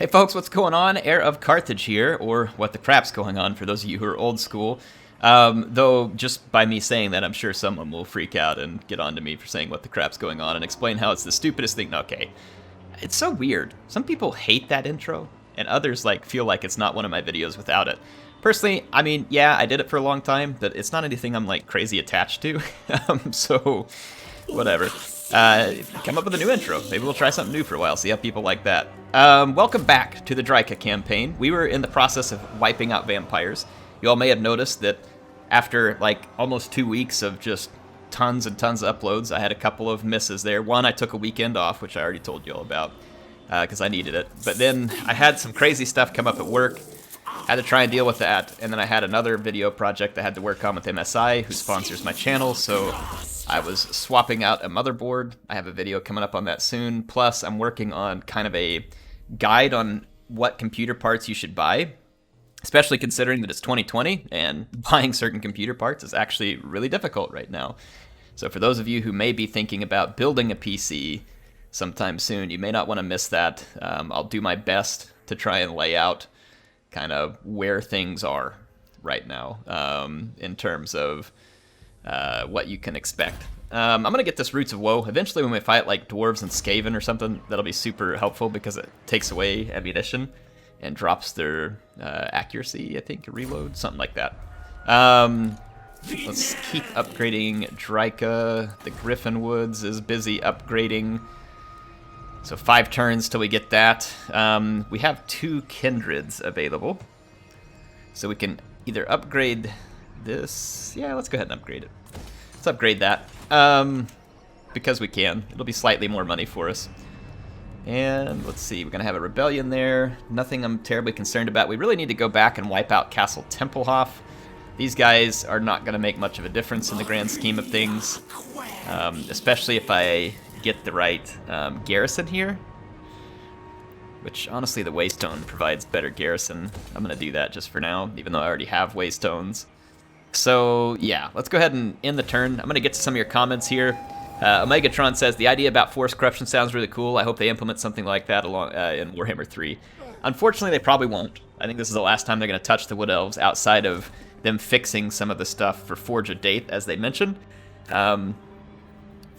Hey folks, what's going on? HeirofCarthage here, or what the crap's going on for those of you who are old school. Though, just by me saying that, I'm sure someone will freak out and get on to me for saying what the crap's going on and explain how it's the stupidest thing. Okay, it's so weird. Some people hate that intro, and others feel like it's not one of my videos without it. Personally, I mean, yeah, I did it for a long time, but it's not anything I'm crazy attached to. So, whatever. Come up with a new intro. Maybe we'll try something new for a while, see how people like that. Welcome back to the Drycha campaign. We were in the process of wiping out vampires. You all may have noticed that after almost 2 weeks of just tons and tons of uploads, I had a couple of misses there. One, I took a weekend off, which I already told you all about, because I needed it. But then I had some crazy stuff come up at work. Had to try and deal with that, and then I had another video project I had to work on with MSI, who sponsors my channel, so I was swapping out a motherboard. I have a video coming up on that soon, plus I'm working on kind of a guide on what computer parts you should buy, especially considering that it's 2020, and buying certain computer parts is actually really difficult right now. So for those of you who may be thinking about building a PC sometime soon, you may not want to miss that. I'll do my best to try and lay out kind of where things are right now in terms of what you can expect. I'm going to get this Roots of Woe. Eventually when we fight dwarves and Skaven or something, that'll be super helpful because it takes away ammunition and drops their accuracy, I think, reload, something like that. Let's keep upgrading Drycha. The Gryphon Woods is busy upgrading. So 5 turns till we get that. We have 2 kindreds available. So we can either upgrade this. Yeah, let's go ahead and upgrade it. Let's upgrade that. Because we can. It'll be slightly more money for us. And let's see, we're going to have a rebellion there. Nothing I'm terribly concerned about. We really need to go back and wipe out Castle Tempelhof. These guys are not going to make much of a difference in the grand scheme of things. Especially if I get the right garrison here, which honestly the Waystone provides better garrison. I'm gonna do that just for now, even though I already have Waystones. So yeah, let's go ahead and end the turn. I'm gonna get to some of your comments here. Omegatron says the idea about force corruption sounds really cool. I hope they implement something like that along in Warhammer 3. Unfortunately, they probably won't. I think this is the last time they're gonna touch the Wood Elves outside of them fixing some of the stuff for Forge of Date, as they mentioned.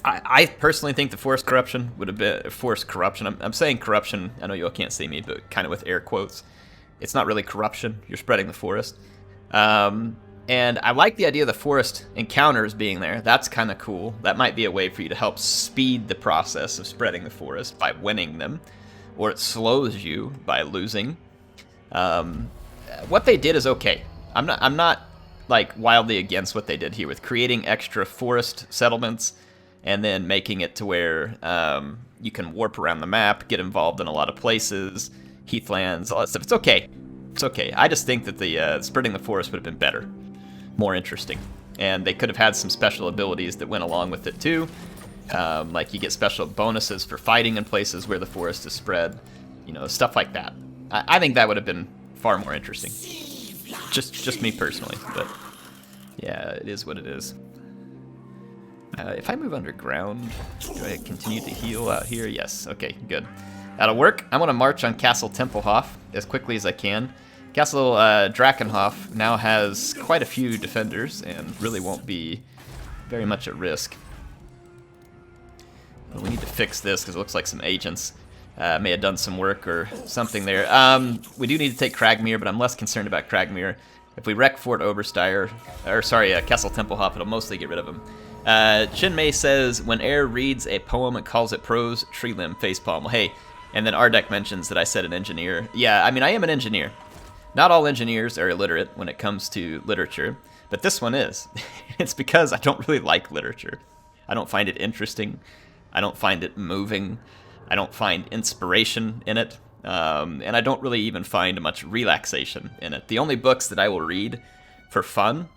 I personally think the force corruption would have been force corruption. I'm saying corruption. I know you all can't see me, but kind of with air quotes. It's not really corruption. You're spreading the forest. And I like the idea of the forest encounters being there. That's kind of cool. That might be a way for you to help speed the process of spreading the forest by winning them, or it slows you by losing. What they did is okay. I'm not wildly against what they did here with creating extra forest settlements and then making it to where you can warp around the map, get involved in a lot of places, heathlands, all that stuff. It's okay. It's okay. I just think that the spreading the forest would have been better, more interesting. And they could have had some special abilities that went along with it too. You get special bonuses for fighting in places where the forest is spread, stuff like that. I think that would have been far more interesting. Just me personally, but yeah, it is what it is. If I move underground, do I continue to heal out here? Yes, okay, good. That'll work. I want to march on Castle Tempelhof as quickly as I can. Castle Drakenhof now has quite a few defenders and really won't be very much at risk. But we need to fix this because it looks like some agents may have done some work or something there. We do need to take Cragmere, but I'm less concerned about Cragmere. If we wreck Fort Oberstyre, Castle Tempelhof, it'll mostly get rid of him. Chin Mei says, when air reads a poem and calls it prose, tree limb, facepalm. Well, hey, and then Ardek mentions that I said an engineer. Yeah, I mean, I am an engineer. Not all engineers are illiterate when it comes to literature, but this one is. It's because I don't really like literature. I don't find it interesting. I don't find it moving. I don't find inspiration in it. And I don't really even find much relaxation in it. The only books that I will read for fun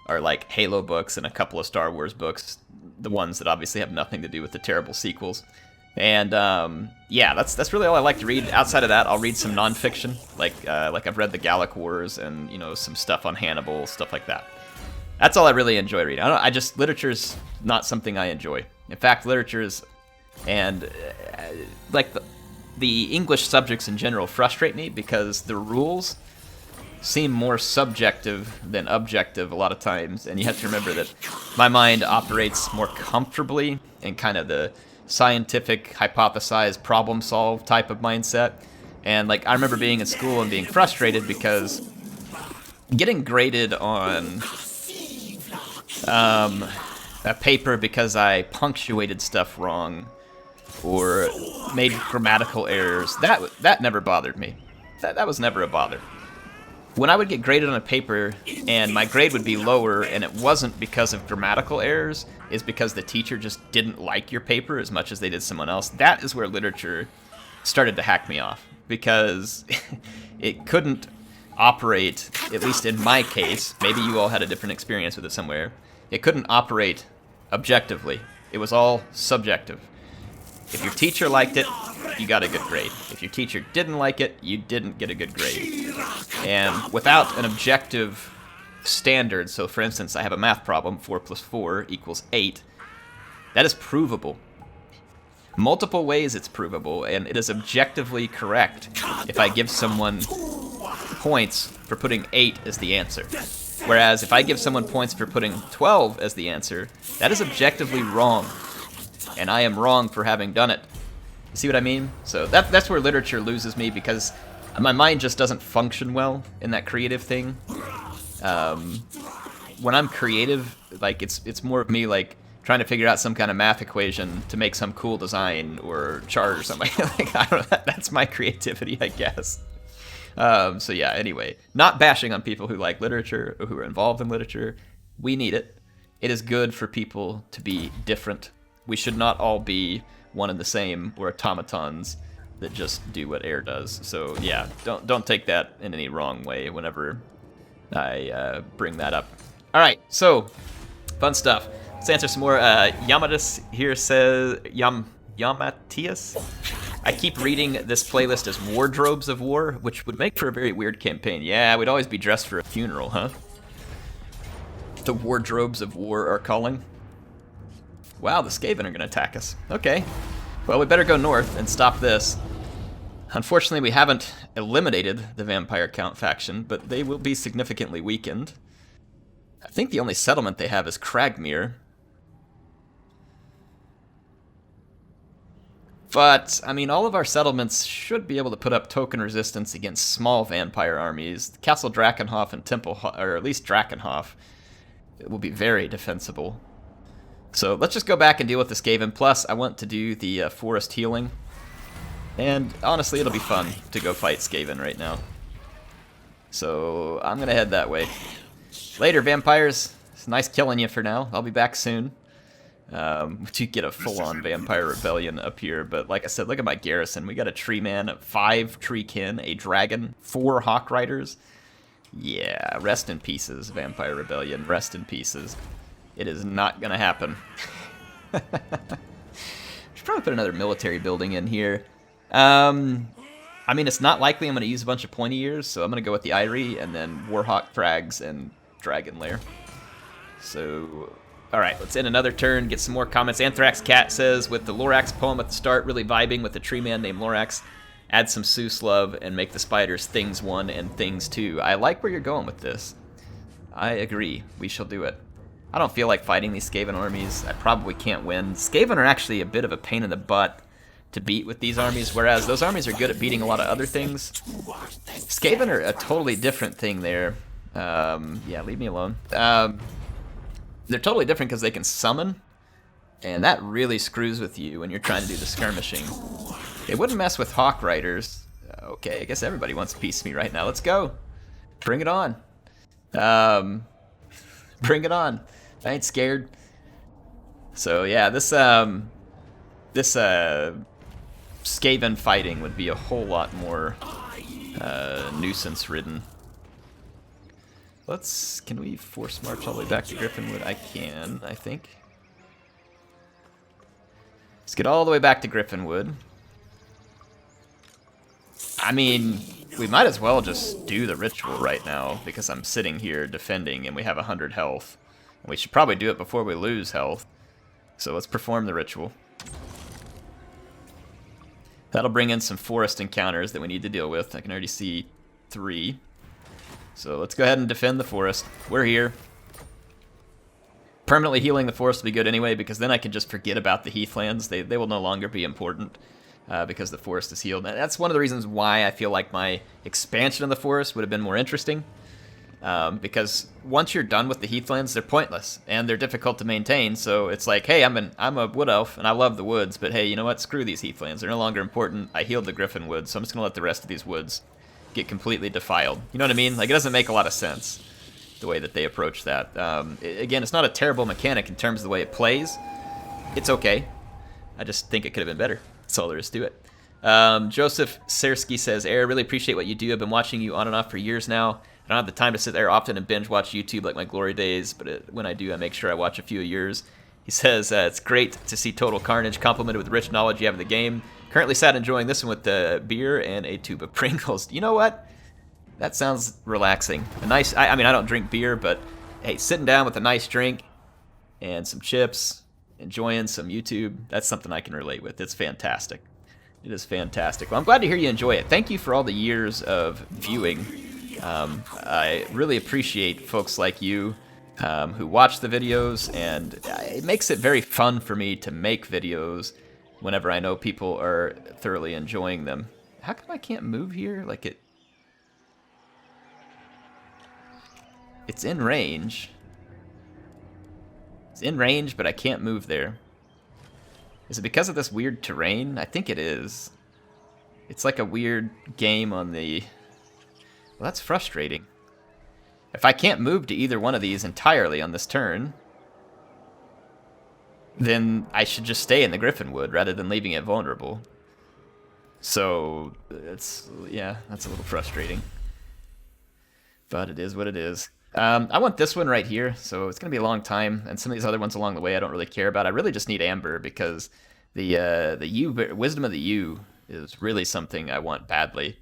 are Halo books and a couple of Star Wars books, the ones that obviously have nothing to do with the terrible sequels. And yeah, that's really all I like to read. Outside of that, I'll read some nonfiction, like I've read the Gallic Wars and some stuff on Hannibal, stuff like that. That's all I really enjoy reading. Literature's not something I enjoy. In fact, literature is, and the English subjects in general frustrate me because the rules seem more subjective than objective a lot of times, and you have to remember that my mind operates more comfortably in kind of the scientific, hypothesize, problem solve type of mindset. And like I remember being in school and being frustrated because getting graded on a paper because I punctuated stuff wrong or made grammatical errors, that never bothered me. That was never a bother. When I would get graded on a paper and my grade would be lower and it wasn't because of grammatical errors, it's because the teacher just didn't like your paper as much as they did someone else, that is where literature started to hack me off, because it couldn't operate, at least in my case, maybe you all had a different experience with it somewhere, it couldn't operate objectively. It was all subjective. If your teacher liked it, you got a good grade. If your teacher didn't like it, you didn't get a good grade. And without an objective standard, so for instance, I have a math problem, 4 plus 4 equals 8, that is provable. Multiple ways it's provable, and it is objectively correct if I give someone points for putting 8 as the answer. Whereas if I give someone points for putting 12 as the answer, that is objectively wrong. And I am wrong for having done it. You see what I mean? So that's where literature loses me, because my mind just doesn't function well in that creative thing. When I'm creative, like it's more of me like trying to figure out some kind of math equation to make some cool design or chart or something. Like, I don't know, that's my creativity, I guess. So yeah, anyway, not bashing on people who like literature or who are involved in literature. We need it. It is good for people to be different. We should not all be one and the same. We're automatons that just do what air does. So yeah, don't take that in any wrong way whenever I bring that up. All right, so fun stuff. Let's answer some more. Yamatis here says, Yamatias? I keep reading this playlist as Wardrobes of War, which would make for a very weird campaign. Yeah, we'd always be dressed for a funeral, huh? The Wardrobes of War are calling. Wow, the Skaven are going to attack us. Okay. Well, we better go north and stop this. Unfortunately, we haven't eliminated the Vampire Count faction, but they will be significantly weakened. I think the only settlement they have is Cragmere. But, I mean, all of our settlements should be able to put up token resistance against small vampire armies. Castle Drakenhof and Temple, or at least Drakenhof, will be very defensible. So let's just go back and deal with the Skaven. Plus, I want to do the forest healing. And honestly, it'll be fun to go fight Skaven right now. So I'm going to head that way. Later, vampires. It's nice killing you for now. I'll be back soon. To get a full-on vampire rebellion up here. But like I said, look at my garrison. We got a tree man, 5 tree kin, a dragon, 4 hawk riders. Yeah, rest in pieces, vampire rebellion. Rest in pieces. It is not going to happen. Should probably put another military building in here. I mean, it's not likely I'm going to use a bunch of pointy ears, so I'm going to go with the Eyrie and then Warhawk frags and Dragon Lair. So, alright, let's end another turn, get some more comments. Anthrax Cat says, with the Lorax poem at the start, really vibing with the tree man named Lorax. Add some Seuss love and make the spiders Things 1 and Things 2. I like where you're going with this. I agree. We shall do it. I don't feel like fighting these Skaven armies. I probably can't win. Skaven are actually a bit of a pain in the butt to beat with these armies, whereas those armies are good at beating a lot of other things. Skaven are a totally different thing there. Yeah, leave me alone. They're totally different because they can summon, and that really screws with you when you're trying to do the skirmishing. They wouldn't mess with Hawk Riders. Okay, I guess everybody wants a piece of me right now. Let's go. Bring it on. Bring it on. I ain't scared. So yeah, this Skaven fighting would be a whole lot more nuisance-ridden. Can we force march all the way back to Gryphon Wood? I can, I think. Let's get all the way back to Gryphon Wood. I mean, we might as well just do the ritual right now, because I'm sitting here defending and we have 100 health. And we should probably do it before we lose health. So let's perform the ritual. That'll bring in some forest encounters that we need to deal with. I can already see 3. So let's go ahead and defend the forest. We're here. Permanently healing the forest will be good anyway, because then I can just forget about the heathlands. They will no longer be important because the forest is healed. And that's one of the reasons why I feel like my expansion of the forest would have been more interesting. Because once you're done with the heathlands, they're pointless and they're difficult to maintain. So it's like, hey, I'm a wood elf and I love the woods, but hey, you know what? Screw these heathlands. They're no longer important. I healed the Gryphon Wood, so I'm just gonna let the rest of these woods get completely defiled. You know what I mean? Like, it doesn't make a lot of sense the way that they approach that. Again, it's not a terrible mechanic in terms of the way it plays. It's okay. I just think it could have been better. That's all there is to it. Joseph Sersky says, I really appreciate what you do. I've been watching you on and off for years now. I don't have the time to sit there often and binge watch YouTube like my glory days, but when I do, I make sure I watch a few of yours. He says, it's great to see Total Carnage complemented with the rich knowledge you have of the game. Currently sat enjoying this one with the beer and a tube of Pringles. You know what? That sounds relaxing. A nice, I mean, I don't drink beer, but hey, sitting down with a nice drink and some chips, enjoying some YouTube, that's something I can relate with. It's fantastic. It is fantastic. Well, I'm glad to hear you enjoy it. Thank you for all the years of viewing. I really appreciate folks like you who watch the videos, and it makes it very fun for me to make videos whenever I know people are thoroughly enjoying them. How come I can't move here? Like it's in range. It's in range, but I can't move there. Is it because of this weird terrain? I think it is. It's like a weird game on the... Well, that's frustrating. If I can't move to either one of these entirely on this turn, then I should just stay in the Gryphon Wood rather than leaving it vulnerable. So, yeah, that's a little frustrating. But it is what it is. I want this one right here, so it's going to be a long time, and some of these other ones along the way I don't really care about. I really just need Amber, because the Wisdom of the U is really something I want badly.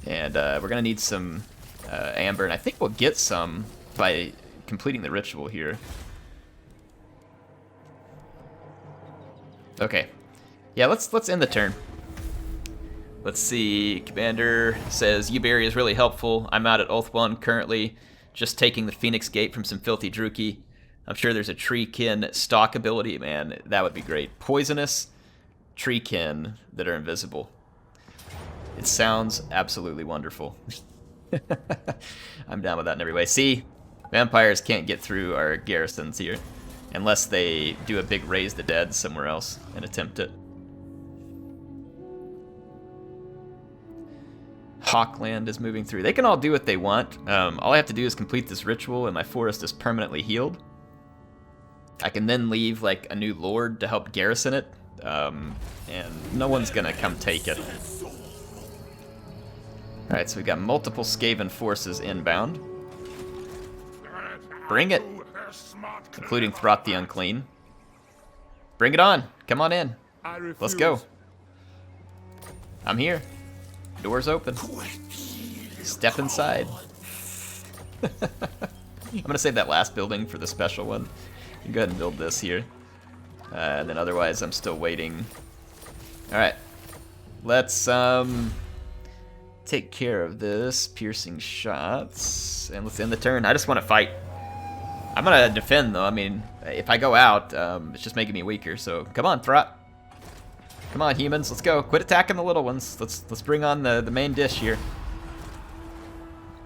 And we're going to need some Amber, and I think we'll get some by completing the ritual here. Okay. Yeah, let's end the turn. Let's see. Commander says, Uberry is really helpful. I'm out at Ulthuan currently, just taking the Phoenix Gate from some filthy Druki. I'm sure there's a Treekin stock ability. Man, that would be great. Poisonous Treekin that are invisible. It sounds absolutely wonderful. I'm down with that in every way. See, vampires can't get through our garrisons here unless they do a big raise the dead somewhere else and attempt it. Hawkland is moving through. They can all do what they want. All I have to do is complete this ritual and my forest is permanently healed. I can then leave like a new lord to help garrison it, and no one's gonna come take it. Alright, so we've got multiple Skaven forces inbound. Bring it! Including Throt the Unclean. Bring it on! Come on in. Let's go. I'm here. Door's open. Step inside. I'm gonna save that last building for the special one. You can go ahead and build this here. And then otherwise I'm still waiting. Alright. Let's take care of this. Piercing shots. And let's end the turn. I just want to fight. I'm gonna defend though. I mean, if I go out, it's just making me weaker, so come on, Throt. Come on, humans, let's go. Quit attacking the little ones. Let's bring on the main dish here.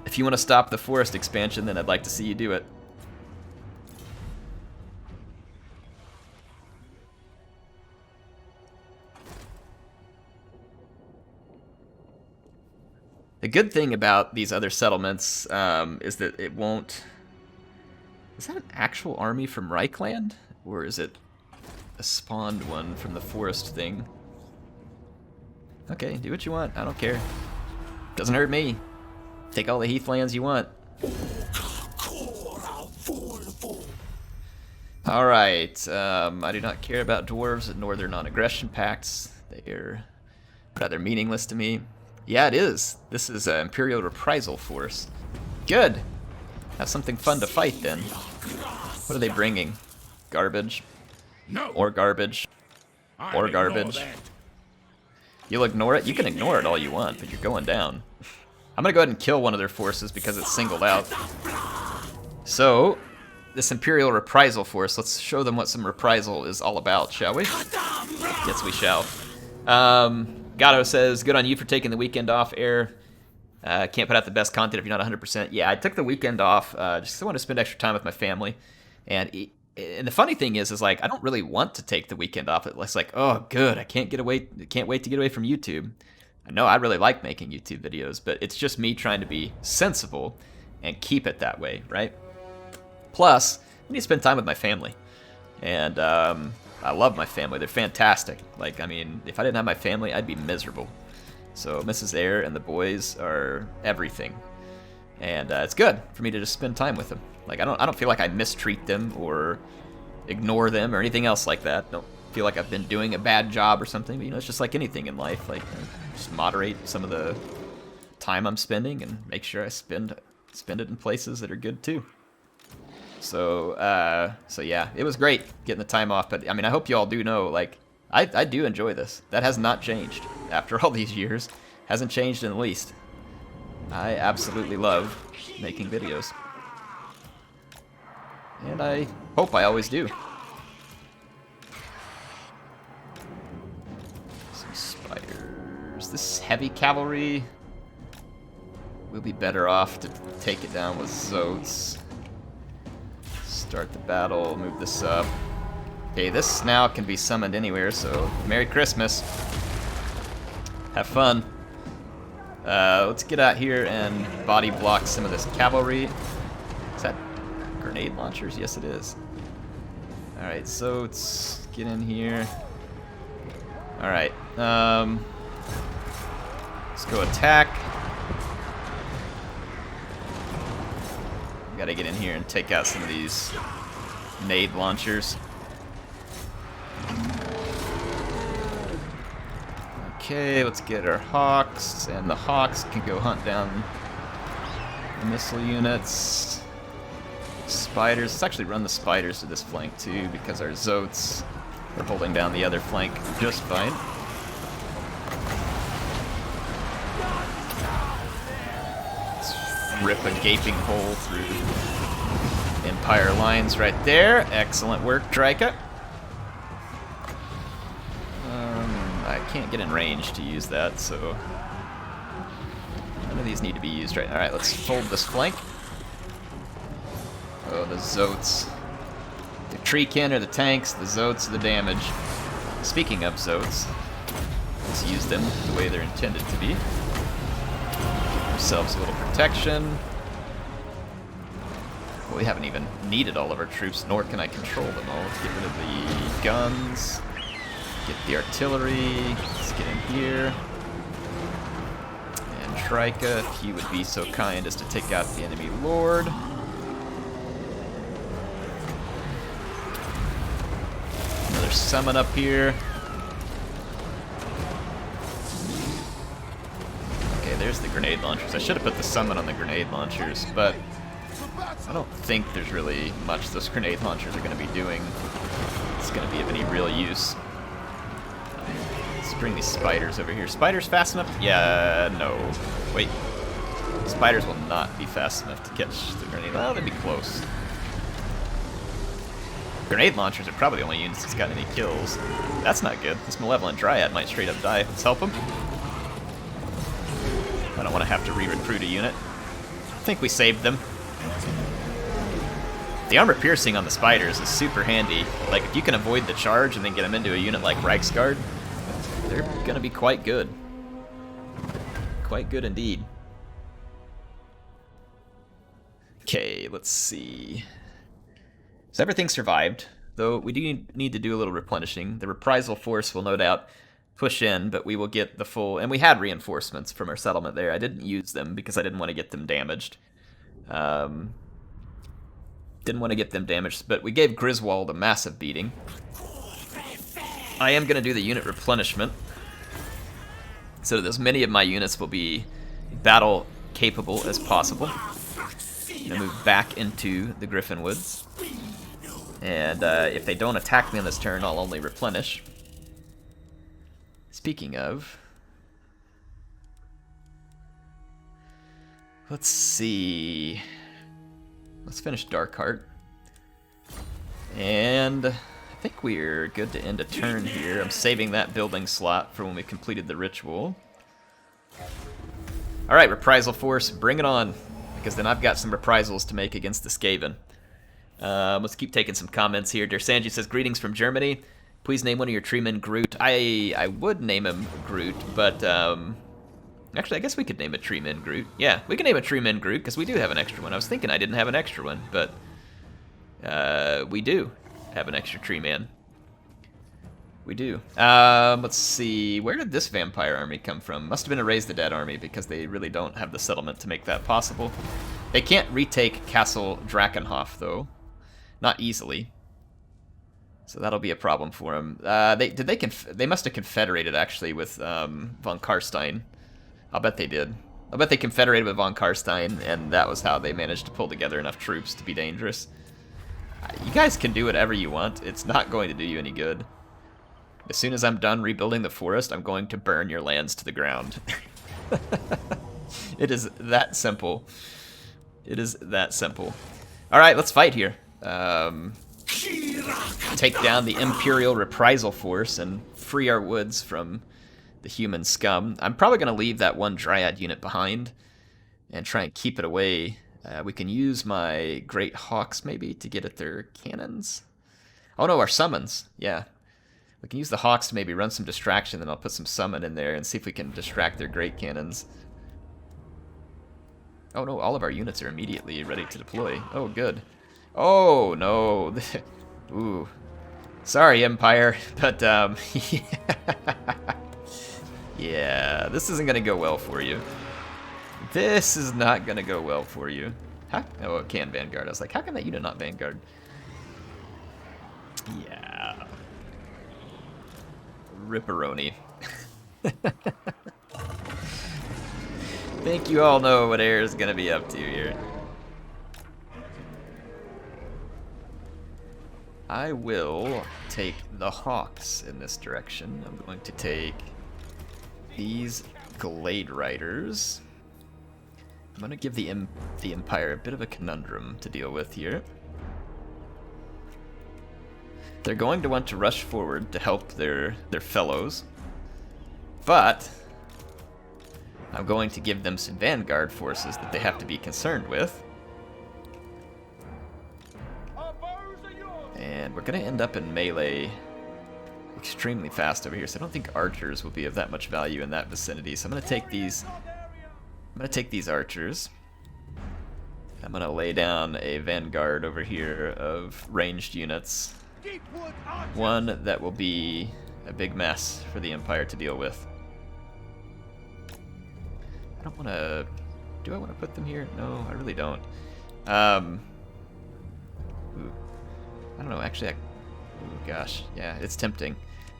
If you want to stop the forest expansion, then I'd like to see you do it. The good thing about these other settlements is that it won't... Is that an actual army from Reichland? Or is it a spawned one from the forest thing? Okay, do what you want. I don't care. Doesn't hurt me. Take all the heathlands you want. Alright, I do not care about dwarves nor their non-aggression pacts. They are rather meaningless to me. Yeah, it is. This is an Imperial Reprisal Force. Good. Have something fun to fight then. What are they bringing? Garbage. No. Or garbage. Or garbage. You'll ignore it? You can ignore it all you want, but you're going down. I'm gonna go ahead and kill one of their forces because it's singled out. So, this Imperial Reprisal Force, let's show them what some reprisal is all about, shall we? Yes, we shall. Gatto says, good on you for taking the weekend off, Air. Can't put out the best content if you're not 100%. Yeah, I took the weekend off just because I want to spend extra time with my family. And the funny thing is like, I don't really want to take the weekend off. It's like, oh, good, I can't wait to get away from YouTube. I know I really like making YouTube videos, but it's just me trying to be sensible and keep it that way, right? Plus, I need to spend time with my family. And I love my family. They're fantastic. Like, I mean, if I didn't have my family, I'd be miserable. So Mrs. Air and the boys are everything. And it's good for me to just spend time with them. Like, I don't feel like I mistreat them or ignore them or anything else like that. Don't feel like I've been doing a bad job or something. But, you know, it's just like anything in life. Like, just moderate some of the time I'm spending and make sure I spend it in places that are good too. So yeah, it was great getting the time off. But I mean, I hope you all do know, like, I do enjoy this. That has not changed after all these years. Hasn't changed in the least. I absolutely love making videos. And I hope I always do. Some spiders. This heavy cavalry will be better off to take it down with Zotes. Start the battle, move this up. Okay, this now can be summoned anywhere, so Merry Christmas. Have fun. Let's get out here and body block some of this cavalry. Is that grenade launchers? Yes, it is. Alright, so let's get in here. Alright, let's go attack. Gotta get in here and take out some of these nade launchers. Okay, let's get our hawks, and the hawks can go hunt down the missile units. Spiders, let's actually run the spiders to this flank too, because our Zotes are holding down the other flank just fine. Let's rip a gaping hole through Empire lines right there. Excellent work, Drycha. I can't get in range to use that, so none of these need to be used right now. Alright, let's hold this flank. Oh, the Zotes. The Treekin are the tanks, the Zotes are the damage. Speaking of Zotes, let's use them the way they're intended to be. Give ourselves a little protection. Well, we haven't even needed all of our troops, nor can I control them all. Let's get rid of the guns. Get the artillery. Let's get in here. And Drycha, if he would be so kind as to take out the enemy lord. Another summon up here. Okay, there's the grenade launchers. I should have put the summon on the grenade launchers, but I don't think there's really much those grenade launchers are going to be doing. It's going to be of any real use. Let's bring these spiders over here. Spiders fast enough? Yeah, no. Wait. Spiders will not be fast enough to catch the grenade. Well, they'd be close. Grenade launchers are probably the only units that's got any kills. That's not good. This Malevolent Dryad might straight up die. Let's help him. I don't want to have to re-recruit a unit. I think we saved them. The armor piercing on the spiders is super handy. Like, if you can avoid the charge and then get them into a unit like Reiksguard, they're gonna be quite good. Quite good indeed. Okay, let's see. So everything survived, though we do need to do a little replenishing. The Reprisal Force will no doubt push in, but we will get the full... And we had reinforcements from our settlement there. I didn't use them because I didn't want to get them damaged. Didn't want to get them damaged, but we gave Griswold a massive beating. I am going to do the unit replenishment, so that as many of my units will be battle capable as possible. I'm going to move back into the Gryphon Woods. And if they don't attack me on this turn, I'll only replenish. Speaking of, Let's see. Let's finish Darkheart. And I think we're good to end a turn here. I'm saving that building slot for when we completed the ritual. Alright, Reprisal Force, bring it on. Because then I've got some reprisals to make against the Skaven. Let's keep taking some comments here. Dersanji says, greetings from Germany. Please name one of your treemen Groot. I would name him Groot, but actually I guess we could name a treeman Groot. Yeah, we can name a treeman Groot because we do have an extra one. I was thinking I didn't have an extra one, but we do have an extra treeman. We do. Let's see. Where did this vampire army come from? Must have been a Raise the Dead army because they really don't have the settlement to make that possible. They can't retake Castle Drakenhof though. Not easily. So that'll be a problem for them. They must have confederated actually with von Karstein. I'll bet they did. I'll bet they confederated with von Karstein, and that was how they managed to pull together enough troops to be dangerous. You guys can do whatever you want. It's not going to do you any good. As soon as I'm done rebuilding the forest, I'm going to burn your lands to the ground. It is that simple. It is that simple. All right, let's fight here. Take down the Imperial Reprisal Force and free our woods from the human scum. I'm probably going to leave that one Dryad unit behind and try and keep it away. We can use my Great Hawks maybe to get at their cannons. Oh no, our summons. Yeah. We can use the Hawks to maybe run some distraction, then I'll put some summon in there and see if we can distract their great cannons. Oh no, all of our units are immediately ready to deploy. Oh, good. Oh, no. Ooh. Sorry, Empire, but, yeah, this isn't going to go well for you. This is not going to go well for you. Oh, it can Vanguard. I was like, how can that unit not Vanguard? Yeah. Ripperoni. Think you all know what Air is going to be up to here. I will take the Hawks in this direction. I'm going to take these Glade Riders. I'm going to give the Empire a bit of a conundrum to deal with here. They're going to want to rush forward to help their fellows, but I'm going to give them some Vanguard forces that they have to be concerned with. And we're going to end up in melee extremely fast over here, so I don't think archers will be of that much value in that vicinity. So I'm going to take these. I'm going to take these archers. I'm going to lay down a Vanguard over here of ranged units. One that will be a big mess for the Empire to deal with. I don't want to... Do I want to put them here? No, I really don't. Ooh. I don't know, actually, ooh, gosh, yeah, it's tempting.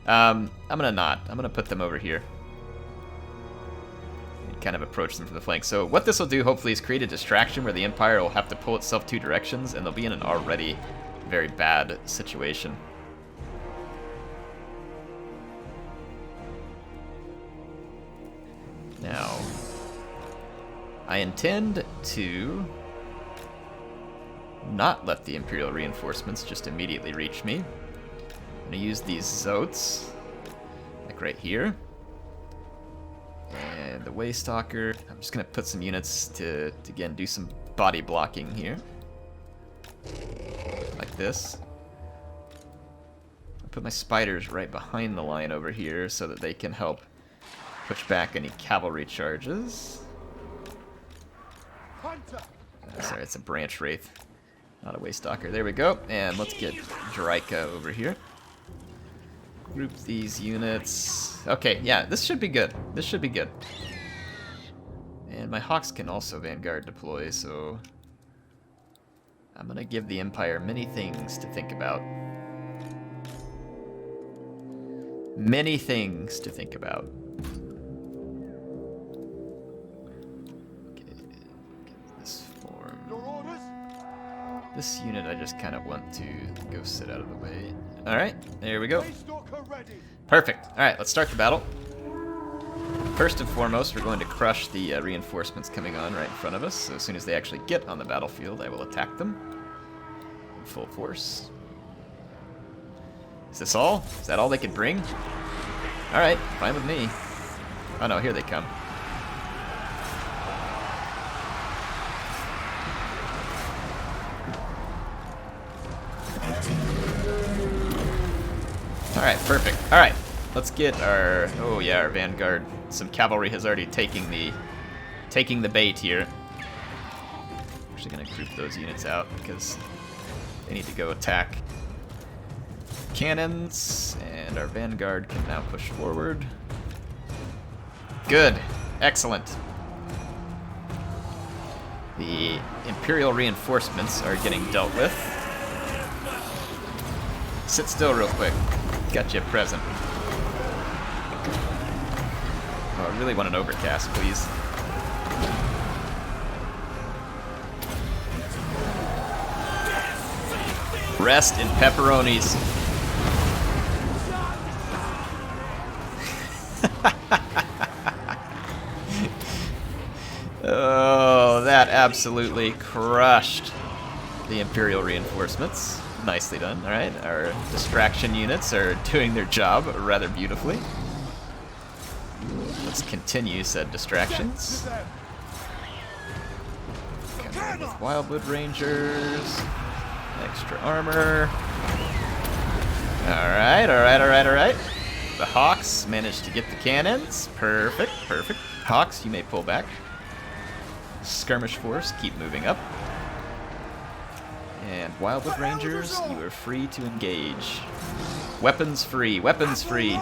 I'm gonna not. I'm gonna put them over here. And kind of approach them from the flank. So what this will do, hopefully, is create a distraction where the Empire will have to pull itself two directions, and they'll be in an already very bad situation. Now, I intend to not let the Imperial reinforcements just immediately reach me. I'm going to use these Zotes, like right here. And the Waystalker, I'm just going to put some units to, again, do some body blocking here. Like this. I'll put my spiders right behind the line over here so that they can help push back any cavalry charges. Sorry, it's a branch wraith, not a Waystalker. There we go. And let's get Drycha over here. Group these units. Okay, yeah, this should be good. This should be good. And my Hawks can also Vanguard deploy, so I'm gonna give the Empire many things to think about. Many things to think about. Okay, get this form. This unit I just kind of want to go sit out of the way. Alright, there we go. Perfect. Alright, let's start the battle. First and foremost, we're going to crush the reinforcements coming on right in front of us. So as soon as they actually get on the battlefield, I will attack them in full force. Is this all? Is that all they could bring? Alright, fine with me. Oh no, here they come. Alright, perfect. Alright, let's get our... Oh yeah, our vanguard. Some cavalry has already taken the bait here. Actually gonna group those units out because they need to go attack cannons, and our vanguard can now push forward. Good. Excellent. The Imperial reinforcements are getting dealt with. Sit still real quick. Got you a present. Oh, I really want an overcast, please. Rest in pepperonis. Oh, that absolutely crushed the Imperial reinforcements. Nicely done. Alright, our distraction units are doing their job rather beautifully. Let's continue said distractions. Coming with Wildwood Rangers. Extra armor. Alright, alright, alright, alright. The Hawks managed to get the cannons. Perfect, perfect. Hawks, you may pull back. Skirmish force, keep moving up. And Wildwood Rangers, you are free to engage. Weapons free, weapons free.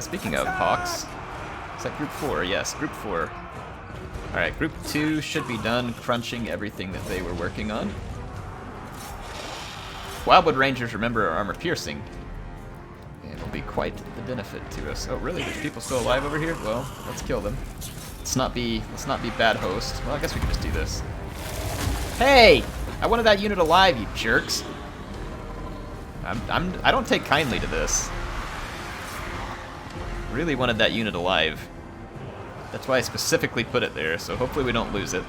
Speaking of Hawks, is that Group 4? Yes, Group 4. Alright, Group 2 should be done crunching everything that they were working on. Wildwood Rangers, remember, are armor piercing. And will be quite the benefit to us. Oh, really? There's people still alive over here? Well, let's kill them. Let's not be bad host. Well, I guess we can just do this. Hey! I wanted that unit alive, you jerks. I don't take kindly to this. Really wanted that unit alive. That's why I specifically put it there, so hopefully we don't lose it.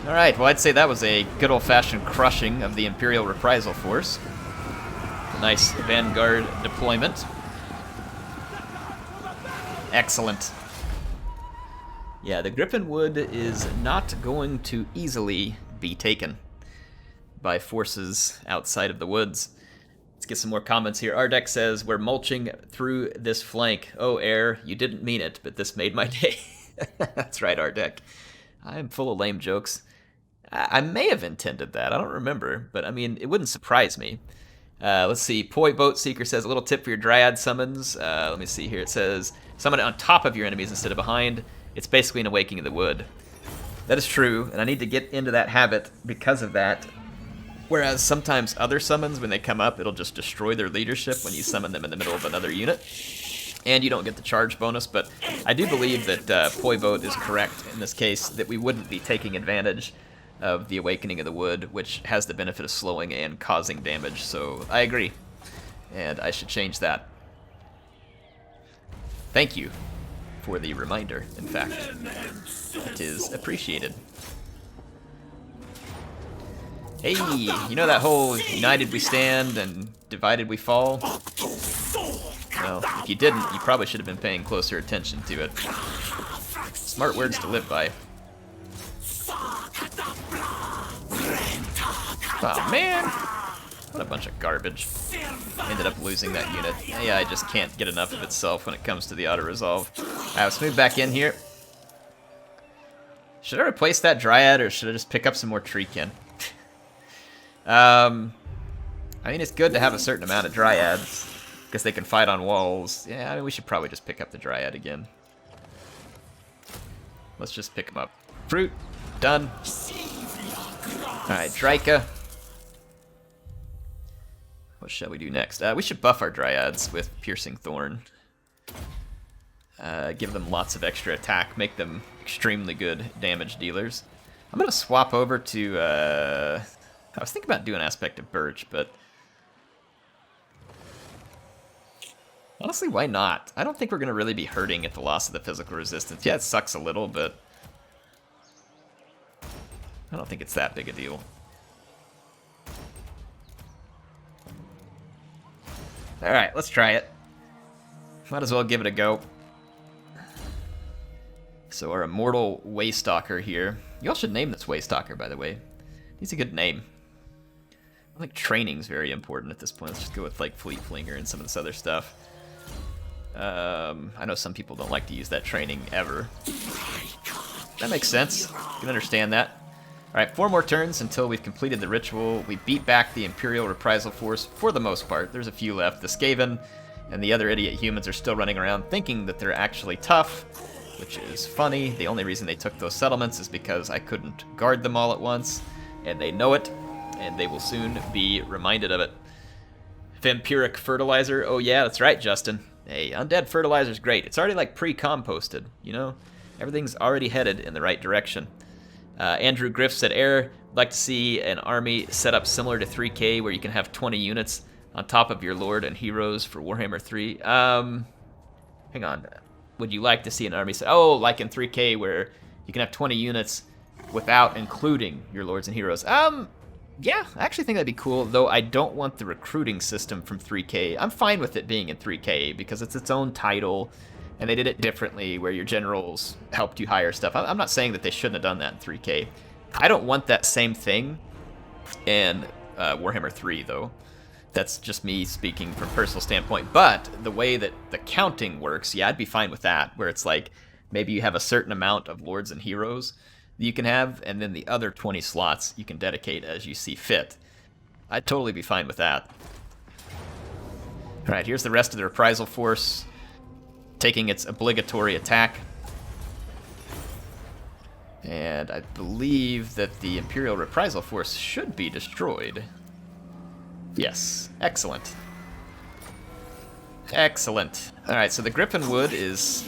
Alright, well I'd say that was a good old-fashioned crushing of the Imperial Reprisal Force. Nice vanguard deployment. Excellent. Yeah, the Gryphon Wood is not going to easily be taken by forces outside of the woods. Let's get some more comments here. Ardek says, we're mulching through this flank. Oh, Air, you didn't mean it, but this made my day. That's right, Ardek. I'm full of lame jokes. I may have intended that. I don't remember, but I mean, it wouldn't surprise me. Let's see. Poi Boat Seeker says, a little tip for your Dryad summons. Let me see here. It says, summon it on top of your enemies instead of behind. It's basically an Awakening of the Wood. That is true, and I need to get into that habit because of that. Whereas sometimes other summons, when they come up, it'll just destroy their leadership when you summon them in the middle of another unit. And you don't get the charge bonus, but I do believe that Poi Boat is correct in this case, that we wouldn't be taking advantage of the Awakening of the Wood, which has the benefit of slowing and causing damage, so I agree. And I should change that. Thank you for the reminder, in fact. It is appreciated. Hey, you know that whole united we stand and divided we fall? Well, if you didn't, you probably should have been paying closer attention to it. Smart words to live by. Oh man! What a bunch of garbage. Ended up losing that unit. AI just can't get enough of itself when it comes to the auto-resolve. Alright, let's move back in here. Should I replace that Dryad, or should I just pick up some more Treekin? I mean, it's good to have a certain amount of Dryads, because they can fight on walls. Yeah, I mean, we should probably just pick up the Dryad again. Let's just pick them up. Fruit. Done. Alright, Drycha. What shall we do next? We should buff our Dryads with Piercing Thorn. Give them lots of extra attack, make them extremely good damage dealers. I'm going to swap over to... I was thinking about doing Aspect of Birch, but... Honestly, why not? I don't think we're going to really be hurting at the loss of the physical resistance. Yeah, it sucks a little, but I don't think it's that big a deal. Alright, let's try it. Might as well give it a go. So our immortal Waystalker here. You all should name this Waystalker, by the way. He's a good name. I think training's very important at this point. Let's just go with like Fleet Flinger and some of this other stuff. I know some people don't like to use that training ever. That makes sense. You can understand that. Alright, 4 more turns until we've completed the ritual. We beat back the Imperial Reprisal Force for the most part. There's a few left. The Skaven and the other idiot humans are still running around thinking that they're actually tough, which is funny. The only reason they took those settlements is because I couldn't guard them all at once, and they know it, and they will soon be reminded of it. Vampiric fertilizer. Oh yeah, that's right, Justin. Hey, undead fertilizer's great. It's already like pre-composted, you know? Everything's already headed in the right direction. Andrew Griff said, I'd like to see an army set up similar to 3K where you can have 20 units on top of your lord and heroes for Warhammer 3. Hang on. Would you like to see an army set? Oh, like in 3K where you can have 20 units without including your lords and heroes. Yeah, I actually think that'd be cool, though I don't want the recruiting system from 3K. I'm fine with it being in 3K because it's its own title, and they did it differently where your generals helped you hire stuff. I'm not saying that they shouldn't have done that in 3K. I don't want that same thing in Warhammer 3, though. That's just me speaking from a personal standpoint. But the way that the counting works, yeah, I'd be fine with that, where it's like maybe you have a certain amount of lords and heroes that you can have, and then the other 20 slots you can dedicate as you see fit. I'd totally be fine with that. Alright, here's the rest of the Reprisal Force taking its obligatory attack. And I believe that the Imperial Reprisal Force should be destroyed. Yes, excellent. Excellent. Alright, so the Gryphon Wood is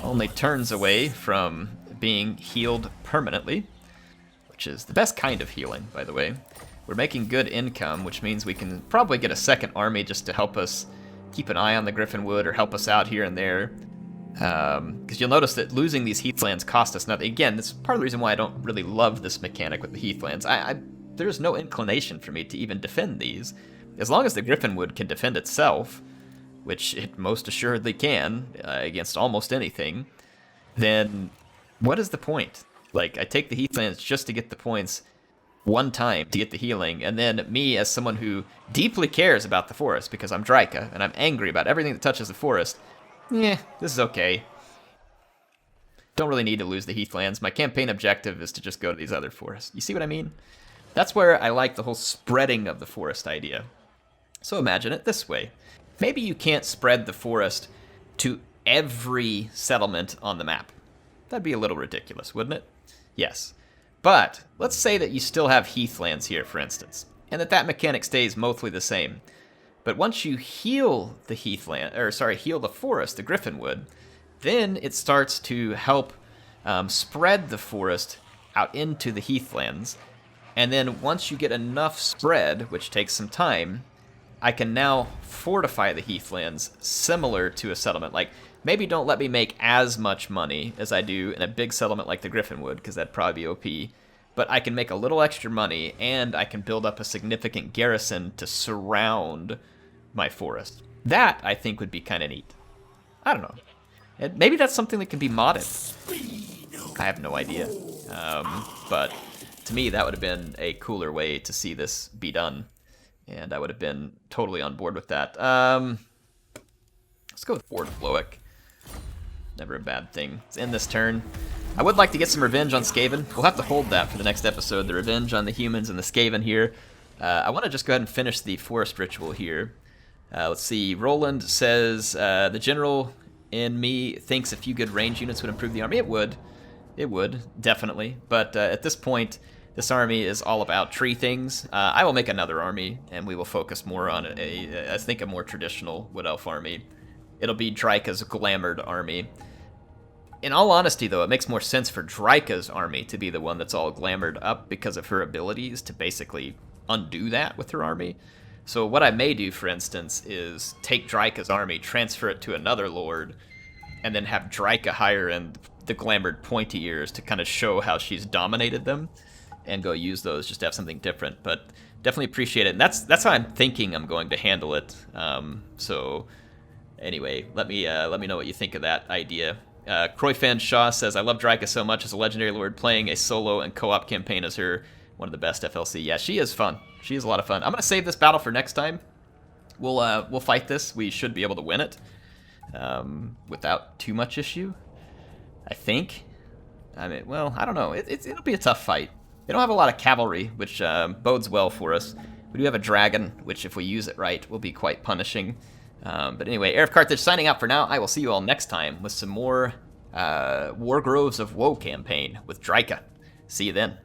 only turns away from being healed permanently, which is the best kind of healing, by the way. We're making good income, which means we can probably get a second army just to help us keep an eye on the Gryphon Wood or help us out here and there. Because you'll notice that losing these heathlands cost us nothing. Again, this is part of the reason why I don't really love this mechanic with the heathlands. There's no inclination for me to even defend these. As long as the Gryphon Wood can defend itself, which it most assuredly can, against almost anything, then what is the point? Like, I take the heathlands just to get the points one time to get the healing, and then me as someone who deeply cares about the forest because I'm Drycha and I'm angry about everything that touches the forest, this is okay. Don't really need to lose the heathlands. My campaign objective is to just go to these other forests. You see what I mean? That's where I like the whole spreading of the forest idea. So imagine it this way. Maybe you can't spread the forest to every settlement on the map. That'd be a little ridiculous, wouldn't it? Yes. But let's say that you still have heathlands here, for instance, and that mechanic stays mostly the same. But once you heal the heal the forest, the Gryphon Wood, then it starts to help spread the forest out into the heathlands. And then once you get enough spread, which takes some time, I can now fortify the heathlands similar to a settlement. Like, maybe don't let me make as much money as I do in a big settlement like the Gryphon Wood, because that'd probably be OP. But I can make a little extra money, and I can build up a significant garrison to surround my forest. That, I think, would be kind of neat. I don't know. And maybe that's something that can be modded. I have no idea. But to me, that would have been a cooler way to see this be done. And I would have been totally on board with that. Let's go with Fort Flowick. Never a bad thing. Let's end this turn. I would like to get some revenge on Skaven. We'll have to hold that for the next episode, the revenge on the humans and the Skaven here. I want to just go ahead and finish the forest ritual here. Let's see. Roland says, the general in me thinks a few good range units would improve the army. It would. It would, definitely. But at this point, this army is all about tree things. I will make another army, and we will focus more on I think, a more traditional Wood Elf army. It'll be Drycha's glamoured army. In all honesty, though, it makes more sense for Drycha's army to be the one that's all glamoured up because of her abilities to basically undo that with her army. So what I may do, for instance, is take Drycha's army, transfer it to another lord, and then have Drycha hire in the glamored pointy ears to kind of show how she's dominated them, and go use those just to have something different. But definitely appreciate it, and that's how I'm thinking I'm going to handle it. So anyway, let me know what you think of that idea. Croyfan Shaw says, I love Drycha so much as a legendary lord. Playing a solo and co-op campaign as her, one of the best FLC. Yeah, she is fun. She is a lot of fun. I'm gonna save this battle for next time. We'll fight this. We should be able to win it without too much issue, I think. I mean, well, I don't know. It'll be a tough fight. They don't have a lot of cavalry, which bodes well for us. We do have a dragon, which if we use it right, will be quite punishing. But anyway, HeirofCarthage signing out for now. I will see you all next time with some more WARGROVES of WoE campaign with Drycha. See you then.